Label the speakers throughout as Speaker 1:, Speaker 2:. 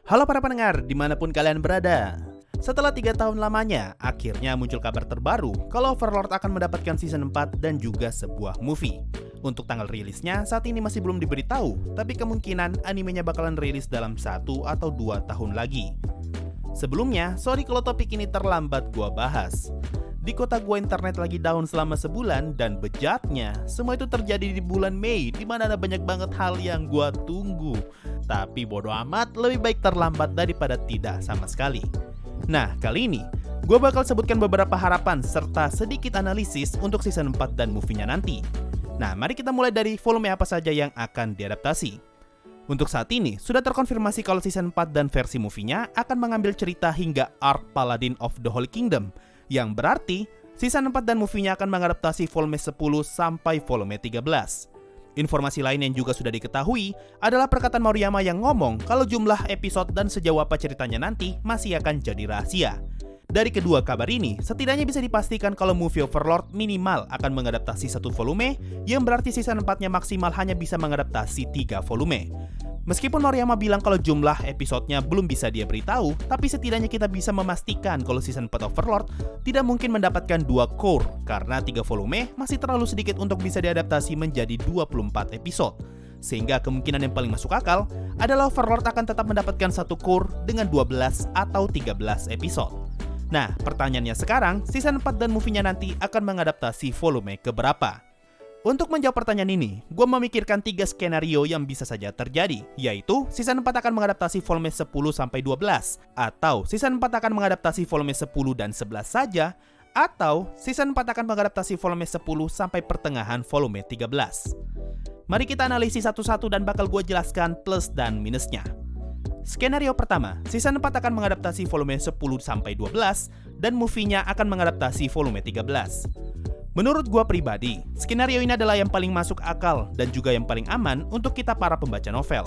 Speaker 1: Halo para pendengar, dimanapun kalian berada. Setelah 3 tahun lamanya, akhirnya muncul kabar terbaru kalau Overlord akan mendapatkan season 4 dan juga sebuah movie. Untuk tanggal rilisnya, saat ini masih belum diberitahu, tapi kemungkinan animenya bakalan rilis dalam 1 atau 2 tahun lagi. Sebelumnya, sorry kalau topik ini terlambat gua bahas. Di kota gua internet lagi down selama sebulan dan bejatnya, semua itu terjadi di bulan Mei di mana ada banyak banget hal yang gua tunggu. Tapi bodo amat, lebih baik terlambat daripada tidak sama sekali. Nah, kali ini gua bakal sebutkan beberapa harapan serta sedikit analisis untuk season 4 dan movie-nya nanti. Nah, mari kita mulai dari volume apa saja yang akan diadaptasi. Untuk saat ini, sudah terkonfirmasi kalau season 4 dan versi movie-nya akan mengambil cerita hingga arc Paladin of the Holy Kingdom, yang berarti season 4 dan movie-nya akan mengadaptasi volume 10 sampai volume 13. Informasi lain yang juga sudah diketahui adalah perkataan Moriyama yang ngomong kalau jumlah episode dan sejauh apa ceritanya nanti masih akan jadi rahasia. Dari kedua kabar ini, setidaknya bisa dipastikan kalau movie Overlord minimal akan mengadaptasi 1 volume, yang berarti season 4-nya maksimal hanya bisa mengadaptasi 3 volume. Meskipun Moriyama bilang kalau jumlah episodenya belum bisa dia beritahu, tapi setidaknya kita bisa memastikan kalau season 4 Overlord tidak mungkin mendapatkan 2 core, karena 3 volume masih terlalu sedikit untuk bisa diadaptasi menjadi 24 episode. Sehingga kemungkinan yang paling masuk akal adalah Overlord akan tetap mendapatkan 1 core dengan 12 atau 13 episode. Nah, pertanyaannya sekarang, season 4 dan movie-nya nanti akan mengadaptasi volume keberapa? Untuk menjawab pertanyaan ini, gue memikirkan 3 skenario yang bisa saja terjadi, yaitu season 4 akan mengadaptasi volume 10-12, atau season 4 akan mengadaptasi volume 10 dan 11 saja, atau season 4 akan mengadaptasi volume 10 sampai pertengahan volume 13. Mari kita analisis satu-satu dan bakal gue jelaskan plus dan minusnya. Skenario pertama, season 4 akan mengadaptasi volume 10-12, dan movie-nya akan mengadaptasi volume 13. Menurut gua pribadi, skenario ini adalah yang paling masuk akal dan juga yang paling aman untuk kita para pembaca novel.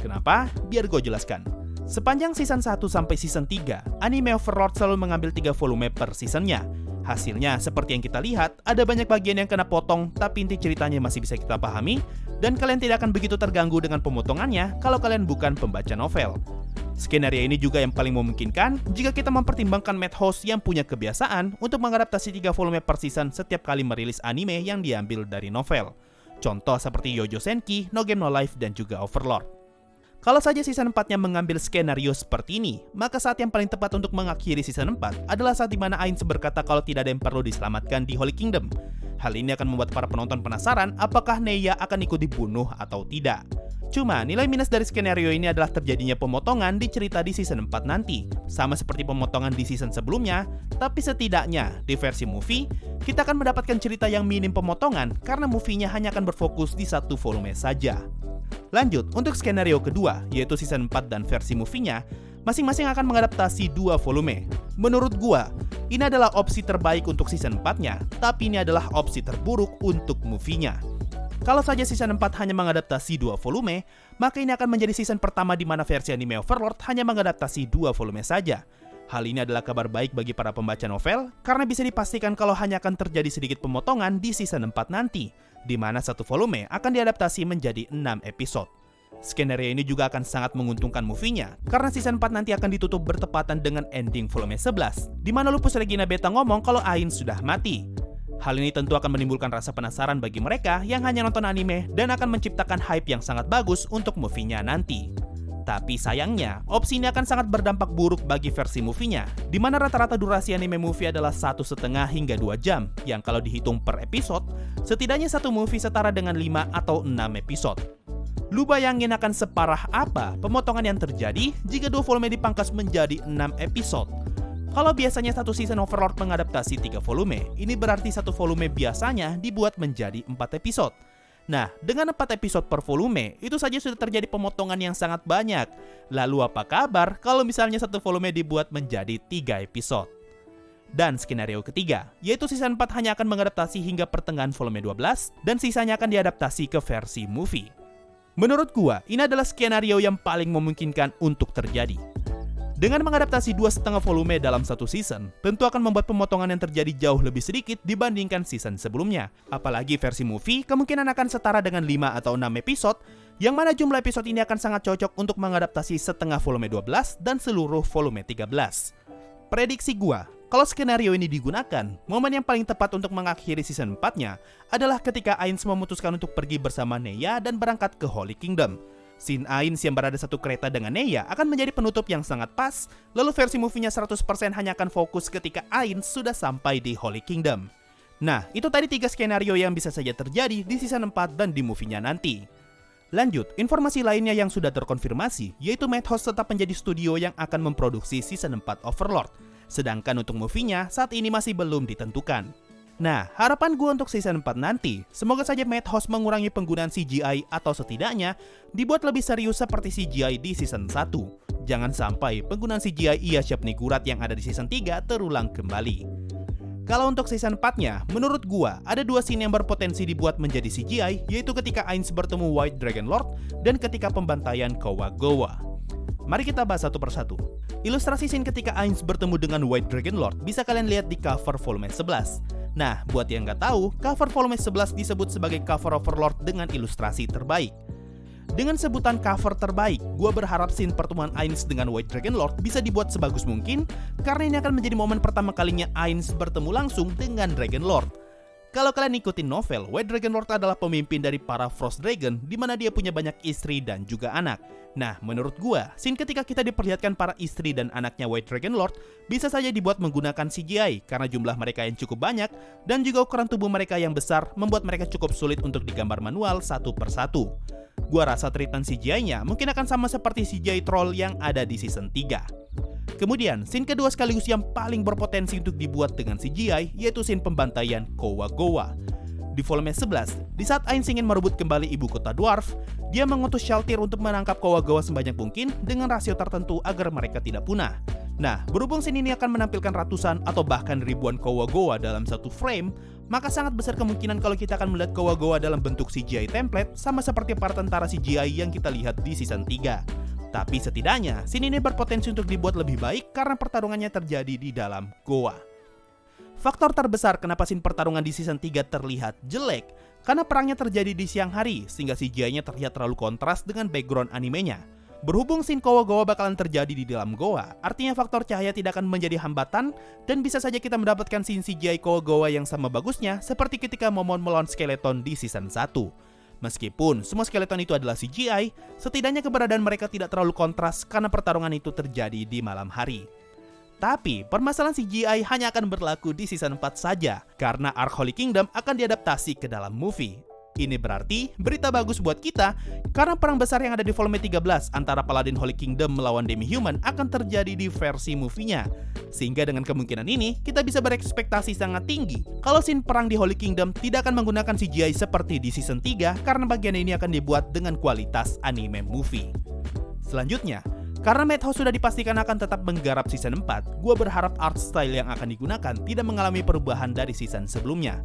Speaker 1: Kenapa? Biar gua jelaskan. Sepanjang season 1 sampai season 3, anime Overlord selalu mengambil 3 volume per seasonnya. Hasilnya, seperti yang kita lihat, ada banyak bagian yang kena potong, tapi inti ceritanya masih bisa kita pahami, dan kalian tidak akan begitu terganggu dengan pemotongannya kalau kalian bukan pembaca novel. Skenario ini juga yang paling memungkinkan jika kita mempertimbangkan Madhouse yang punya kebiasaan untuk mengadaptasi 3 volume per season setiap kali merilis anime yang diambil dari novel. Contoh seperti Yojo Senki, No Game No Life, dan juga Overlord. Kalau saja season 4-nya mengambil skenario seperti ini, maka saat yang paling tepat untuk mengakhiri season 4 adalah saat dimana Ainz berkata kalau tidak ada yang perlu diselamatkan di Holy Kingdom. Hal ini akan membuat para penonton penasaran apakah Neya akan ikut dibunuh atau tidak. Cuma, nilai minus dari skenario ini adalah terjadinya pemotongan di cerita di season 4 nanti. Sama seperti pemotongan di season sebelumnya, tapi setidaknya di versi movie, kita akan mendapatkan cerita yang minim pemotongan karena movie-nya hanya akan berfokus di 1 volume saja. Lanjut, untuk skenario kedua, yaitu season 4 dan versi movie-nya, masing-masing akan mengadaptasi 2 volume. Menurut gua, ini adalah opsi terbaik untuk season 4-nya, tapi ini adalah opsi terburuk untuk movie-nya. Kalau saja season 4 hanya mengadaptasi 2 volume, maka ini akan menjadi season pertama di mana versi anime Overlord hanya mengadaptasi 2 volume saja. Hal ini adalah kabar baik bagi para pembaca novel, karena bisa dipastikan kalau hanya akan terjadi sedikit pemotongan di season 4 nanti, di mana 1 volume akan diadaptasi menjadi 6 episode. Skenario ini juga akan sangat menguntungkan movie-nya, karena season 4 nanti akan ditutup bertepatan dengan ending volume 11, di mana Lupus Regina Beta ngomong kalau Ainz sudah mati. Hal ini tentu akan menimbulkan rasa penasaran bagi mereka yang hanya nonton anime dan akan menciptakan hype yang sangat bagus untuk movie-nya nanti. Tapi sayangnya, opsi ini akan sangat berdampak buruk bagi versi movie-nya, di mana rata-rata durasi anime movie adalah 1,5 hingga 2 jam, yang kalau dihitung per episode, setidaknya 1 movie setara dengan 5 atau 6 episode. Lu bayangin akan separah apa pemotongan yang terjadi jika 2 volume dipangkas menjadi 6 episode. Kalau biasanya 1 season Overlord mengadaptasi 3 volume, ini berarti 1 volume biasanya dibuat menjadi 4 episode. Nah, dengan 4 episode per volume, itu saja sudah terjadi pemotongan yang sangat banyak. Lalu apa kabar kalau misalnya 1 volume dibuat menjadi 3 episode? Dan skenario ketiga, yaitu season 4 hanya akan mengadaptasi hingga pertengahan volume 12, dan sisanya akan diadaptasi ke versi movie. Menurut gua, ini adalah skenario yang paling memungkinkan untuk terjadi. Dengan mengadaptasi 2,5 volume dalam satu season, tentu akan membuat pemotongan yang terjadi jauh lebih sedikit dibandingkan season sebelumnya. Apalagi versi movie kemungkinan akan setara dengan 5 atau 6 episode, yang mana jumlah episode ini akan sangat cocok untuk mengadaptasi setengah volume 12 dan seluruh volume 13. Prediksi gua, kalau skenario ini digunakan, momen yang paling tepat untuk mengakhiri season 4-nya adalah ketika Ainz memutuskan untuk pergi bersama Neya dan berangkat ke Holy Kingdom. Scene Ainz yang berada satu kereta dengan Neya akan menjadi penutup yang sangat pas, lalu versi movie-nya 100% hanya akan fokus ketika Ainz sudah sampai di Holy Kingdom. Nah, itu tadi 3 skenario yang bisa saja terjadi di season 4 dan di movie-nya nanti. Lanjut, informasi lainnya yang sudah terkonfirmasi, yaitu Madhouse tetap menjadi studio yang akan memproduksi season 4 Overlord, sedangkan untuk movie-nya saat ini masih belum ditentukan. Nah, harapan gue untuk season 4 nanti, semoga saja Madhouse mengurangi penggunaan CGI atau setidaknya dibuat lebih serius seperti CGI di season 1. Jangan sampai penggunaan CGI Iya Nigurat yang ada di season 3 terulang kembali. Kalau untuk season 4-nya, menurut gua ada 2 scene yang berpotensi dibuat menjadi CGI, yaitu ketika Ainz bertemu White Dragon Lord dan ketika pembantaian Kowa Gowa. Mari kita bahas satu persatu. Ilustrasi scene ketika Ainz bertemu dengan White Dragon Lord bisa kalian lihat di cover volume 11. Nah, buat yang nggak tahu, cover volume 11 disebut sebagai cover Overlord dengan ilustrasi terbaik. Dengan sebutan cover terbaik, gue berharap scene pertemuan Ainz dengan White Dragon Lord bisa dibuat sebagus mungkin, karena ini akan menjadi momen pertama kalinya Ainz bertemu langsung dengan Dragon Lord. Kalau kalian ikutin novel, White Dragon Lord adalah pemimpin dari para Frost Dragon, di mana dia punya banyak istri dan juga anak. Nah, menurut gua, scene ketika kita diperlihatkan para istri dan anaknya White Dragon Lord bisa saja dibuat menggunakan CGI karena jumlah mereka yang cukup banyak dan juga ukuran tubuh mereka yang besar membuat mereka cukup sulit untuk digambar manual satu persatu. Gua rasa treatment CGI-nya mungkin akan sama seperti CGI Troll yang ada di season 3. Kemudian, scene kedua sekaligus yang paling berpotensi untuk dibuat dengan CGI yaitu scene pembantaian Kowa Gowa. Di volume 11, di saat Ainz ingin merebut kembali ibu kota Dwarf, dia mengutus Shaltir untuk menangkap Kowa Gowa sebanyak mungkin dengan rasio tertentu agar mereka tidak punah. Nah, berhubung scene ini akan menampilkan ratusan atau bahkan ribuan Kowa Gowa dalam satu frame, maka sangat besar kemungkinan kalau kita akan melihat Kowa Gowa dalam bentuk CGI template sama seperti para tentara CGI yang kita lihat di season 3. Tapi setidaknya, scene ini berpotensi untuk dibuat lebih baik karena pertarungannya terjadi di dalam goa. Faktor terbesar kenapa scene pertarungan di season 3 terlihat jelek, karena perangnya terjadi di siang hari, sehingga CGI-nya terlihat terlalu kontras dengan background animenya. Berhubung scene Kowa Gowa bakalan terjadi di dalam goa, artinya faktor cahaya tidak akan menjadi hambatan, dan bisa saja kita mendapatkan scene CGI Kowa Gowa yang sama bagusnya, seperti ketika Momon melawan Skeleton di season 1. Meskipun semua skeleton itu adalah CGI, setidaknya keberadaan mereka tidak terlalu kontras karena pertarungan itu terjadi di malam hari. Tapi, permasalahan CGI hanya akan berlaku di season 4 saja, karena Arc Holy Kingdom akan diadaptasi ke dalam movie. Ini berarti berita bagus buat kita, karena perang besar yang ada di volume 13 antara Paladin Holy Kingdom melawan Demi-Human akan terjadi di versi movie-nya. Sehingga dengan kemungkinan ini, kita bisa berekspektasi sangat tinggi kalau scene perang di Holy Kingdom tidak akan menggunakan CGI seperti di season 3 karena bagian ini akan dibuat dengan kualitas anime movie. Selanjutnya, karena Madhouse sudah dipastikan akan tetap menggarap season 4, gue berharap art style yang akan digunakan tidak mengalami perubahan dari season sebelumnya.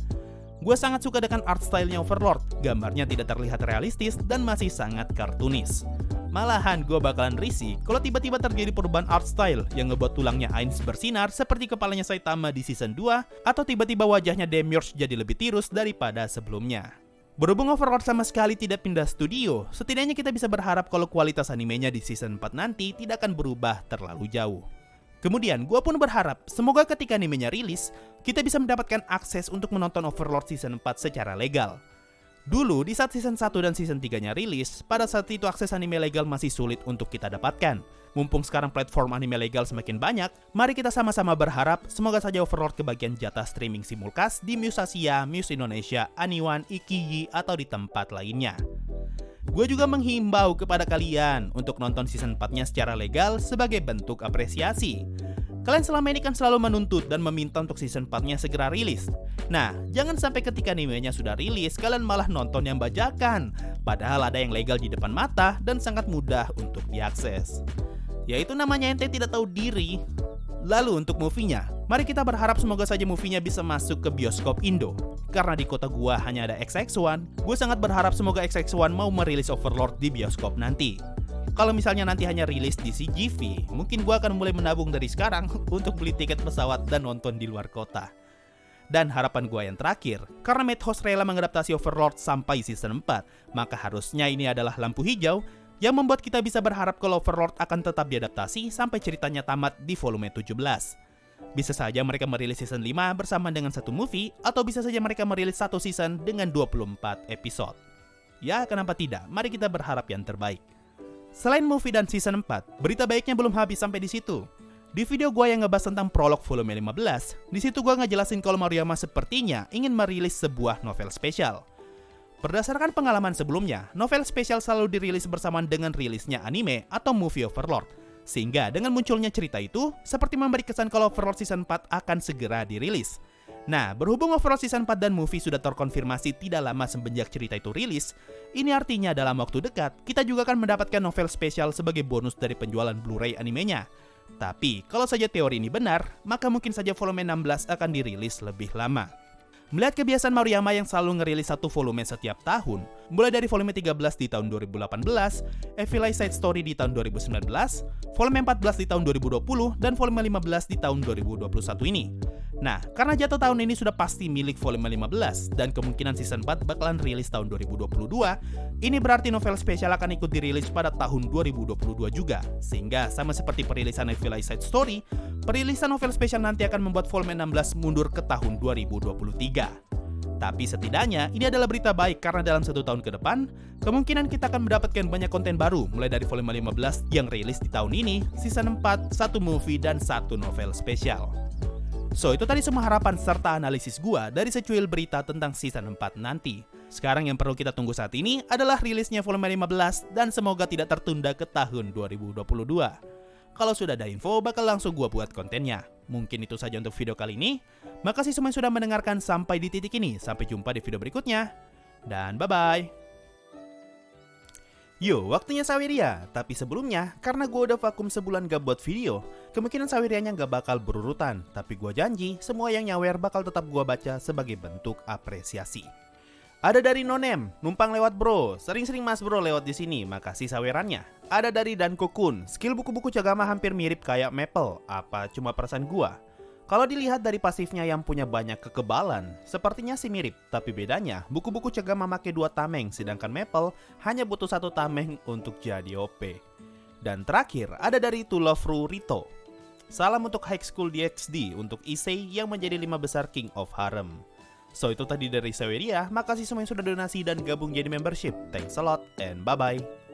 Speaker 1: Gue sangat suka dengan art style-nya Overlord, gambarnya tidak terlihat realistis dan masih sangat kartunis. Malahan gue bakalan risih kalau tiba-tiba terjadi perubahan art style yang ngebuat tulangnya Ainz bersinar seperti kepalanya Saitama di season 2, atau tiba-tiba wajahnya Demiurge jadi lebih tirus daripada sebelumnya. Berhubung Overlord sama sekali tidak pindah studio, setidaknya kita bisa berharap kalau kualitas animenya di season 4 nanti tidak akan berubah terlalu jauh. Kemudian, gue pun berharap semoga ketika animenya rilis, kita bisa mendapatkan akses untuk menonton Overlord season 4 secara legal. Dulu, di saat season 1 dan season 3-nya rilis, pada saat itu akses anime legal masih sulit untuk kita dapatkan. Mumpung sekarang platform anime legal semakin banyak, mari kita sama-sama berharap semoga saja Overlord kebagian jatah streaming simulcast di Muse Asia, Muse Indonesia, Aniwan, Ikiyi, atau di tempat lainnya. Gue juga menghimbau kepada kalian untuk nonton season 4-nya secara legal sebagai bentuk apresiasi. Kalian selama ini kan selalu menuntut dan meminta untuk season 4-nya segera rilis. Nah, jangan sampai ketika animenya sudah rilis, kalian malah nonton yang bajakan. Padahal ada yang legal di depan mata dan sangat mudah untuk diakses. Yaitu namanya ente tidak tahu diri. Lalu untuk movie-nya, mari kita berharap semoga saja movie-nya bisa masuk ke bioskop Indo. Karena di kota gua hanya ada XX1, gue sangat berharap semoga XX1 mau merilis Overlord di bioskop nanti. kalau misalnya nanti hanya rilis di CGV, mungkin gue akan mulai menabung dari sekarang untuk beli tiket pesawat dan nonton di luar kota. Dan harapan gue yang terakhir, karena Madhouse rela mengadaptasi Overlord sampai season 4, maka harusnya ini adalah lampu hijau yang membuat kita bisa berharap kalau Overlord akan tetap diadaptasi sampai ceritanya tamat di volume 17. Bisa saja mereka merilis season 5 bersama dengan satu movie, atau bisa saja mereka merilis satu season dengan 24 episode. Ya, kenapa tidak? Mari kita berharap yang terbaik. Selain movie dan season 4, berita baiknya belum habis sampai di situ. Di video gue yang ngebahas tentang prolog volume 15, di situ gue ngejelasin kalau Maruyama sepertinya ingin merilis sebuah novel spesial. Berdasarkan pengalaman sebelumnya, novel spesial selalu dirilis bersamaan dengan rilisnya anime atau movie Overlord. Sehingga dengan munculnya cerita itu, seperti memberi kesan kalau Overlord Season 4 akan segera dirilis. Nah, berhubung Overlord Season 4 dan movie sudah terkonfirmasi tidak lama semenjak cerita itu rilis, ini artinya dalam waktu dekat, kita juga akan mendapatkan novel spesial sebagai bonus dari penjualan Blu-ray animenya. Tapi, kalau saja teori ini benar, maka mungkin saja volume 16 akan dirilis lebih lama. Melihat kebiasaan Maruyama yang selalu ngerilis satu volume setiap tahun, mulai dari volume 13 di tahun 2018, Evil Eye Side Story di tahun 2019, volume 14 di tahun 2020, dan volume 15 di tahun 2021 ini. Nah, karena jatuh tahun ini sudah pasti milik volume 15, dan kemungkinan season 4 bakalan rilis tahun 2022, ini berarti novel spesial akan ikut dirilis pada tahun 2022 juga. Sehingga sama seperti perilisan Evil Eye Side Story, perilisan novel spesial nanti akan membuat volume 16 mundur ke tahun 2023. Tapi setidaknya ini adalah berita baik karena dalam 1 tahun ke depan, kemungkinan kita akan mendapatkan banyak konten baru mulai dari volume 15 yang rilis di tahun ini, season 4, satu movie, dan satu novel spesial. So, itu tadi semua harapan serta analisis gua dari secuil berita tentang season 4 nanti. Sekarang yang perlu kita tunggu saat ini adalah rilisnya volume 15 dan semoga tidak tertunda ke tahun 2022. Kalau sudah ada info, bakal langsung gua buat kontennya. Mungkin itu saja untuk video kali ini. Makasih semua yang sudah mendengarkan sampai di titik ini. Sampai jumpa di video berikutnya. Dan bye-bye. Yo, waktunya Saweria. Tapi sebelumnya, karena gue udah vakum sebulan gak buat video, kemungkinan Sawerianya gak bakal berurutan. Tapi gue janji, semua yang nyawer bakal tetap gue baca sebagai bentuk apresiasi. Ada dari Nonem, numpang lewat bro. Sering-sering mas bro lewat di sini, makasih sawerannya. Ada dari Danko Kun, skill buku-buku Cagama hampir mirip kayak Maple. Apa cuma perasaan gua? Kalau dilihat dari pasifnya yang punya banyak kekebalan, sepertinya sih mirip. Tapi bedanya, buku-buku Cagama make 2 tameng, sedangkan Maple hanya butuh 1 tameng untuk jadi OP. Dan terakhir, ada dari To Love Ru Rito. Salam untuk High School DxD untuk Issei yang menjadi 5 besar King of Harem. So, itu tadi dari Saweria. Makasih semua yang sudah donasi dan gabung jadi membership. Thanks a lot and bye-bye.